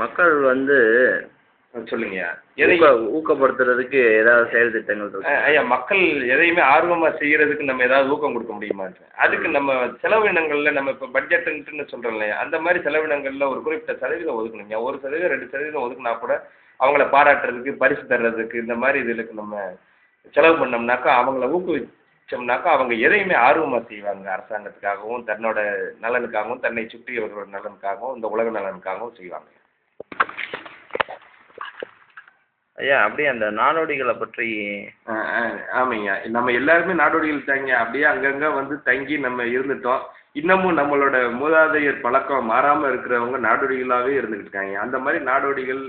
மக்கள் வந்து சொல்லுங்கய்யா. ஊக்கப்படுத்துறதுக்கு ஏதாவது செயல் திட்டங்கள் இருக்கு? ஐயா, மக்கள் எதையுமே ஆர்வமாக செய்கிறதுக்கு நம்ம ஏதாவது ஊக்கம் கொடுக்க முடியுமா? அதுக்கு நம்ம செலவினங்களில் நம்ம இப்போ பட்ஜெட்டுன்ட்டுன்னு சொல்கிறோம் இல்லையா, அந்த மாதிரி செலவினங்களில் ஒரு குறிப்பிட்ட சதவீதம் ஒதுக்கணுங்க. 1% 2% ஒதுக்குனா கூட அவங்கள பாராட்டுறதுக்கு, பரிசு தர்றதுக்கு, இந்த மாதிரி இதுக்கு நம்ம செலவு பண்ணோம்னாக்கா, அவங்கள ஊக்குவிச்சோம்னாக்கா, அவங்க எதையுமே ஆர்வமாக செய்வாங்க. அரசாங்கத்துக்காகவும், தன்னோட நலனுக்காகவும், தன்னை சுற்றியவர்களோட நலனுக்காகவும், இந்த உலக நலனுக்காகவும் செய்வாங்க. ஐயா, அப்படியே அந்த நாடோடிகளை பற்றி. ஆமாங்க. நம்ம எல்லாருமே நாடோடிகள் தாங்க. அப்படியே அங்கங்கே வந்து தங்கி நம்ம இருந்துட்டோம். இன்னமும் நம்மளோட மூதாதையர் பழக்கம் மாறாமல் இருக்கிறவங்க நாடோடிகளாகவே இருந்துக்கிட்டு இருக்காங்க. அந்த மாதிரி நாடோடிகள்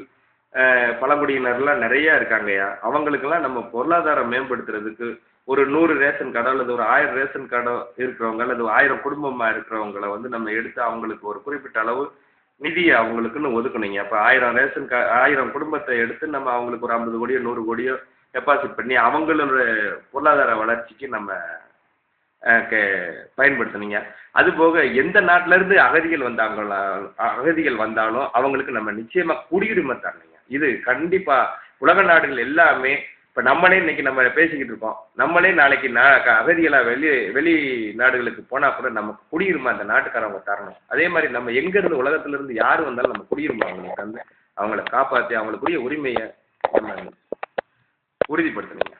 பழங்குடியினர்லாம் நிறையா இருக்காங்கய்யா. அவங்களுக்கெல்லாம் நம்ம பொருளாதாரம் மேம்படுத்துறதுக்கு ஒரு 100 ரேஷன் கடை அல்லது ஒரு 1000 ரேஷன் கடை இருக்கிறவங்க அல்லது 1000 குடும்பமாக இருக்கிறவங்கள வந்து நம்ம எடுத்து அவங்களுக்கு ஒரு குறிப்பிட்ட அளவு நிதியை அவங்களுக்குன்னு ஒதுக்கணுங்க. அப்போ 1000 குடும்பத்தை எடுத்து நம்ம அவங்களுக்கு ஒரு 50 கோடியோ 100 கோடியோ டெபாசிட் பண்ணி அவங்களோட பொருளாதார வளர்ச்சிக்கு நம்ம பயன்படுத்தணுங்க. அதுபோக எந்த நாட்டிலேருந்து அகதிகள் வந்தாலும் அவங்களுக்கு நம்ம நிச்சயமாக குடியுரிமை தரணுங்க. இது கண்டிப்பாக உலக நாடுகள் எல்லாமே இப்போ நம்மளே இன்னைக்கு நம்ம பேசிக்கிட்டு இருக்கோம். நம்மளே நாளைக்கு அகதிகளாக வெளி நாடுகளுக்கு போனால் கூட நமக்கு குடியுரிமை அந்த நாட்டுக்காரவங்க தரணும். அதே மாதிரி நம்ம எங்கேருந்து உலகத்துலேருந்து யார் வந்தாலும் நம்ம குடியுரிமை அவங்களுக்கு தந்து அவங்கள காப்பாற்றி அவங்களுக்குரிய உரிமையை நம்ம உறுதிப்படுத்தணுங்க.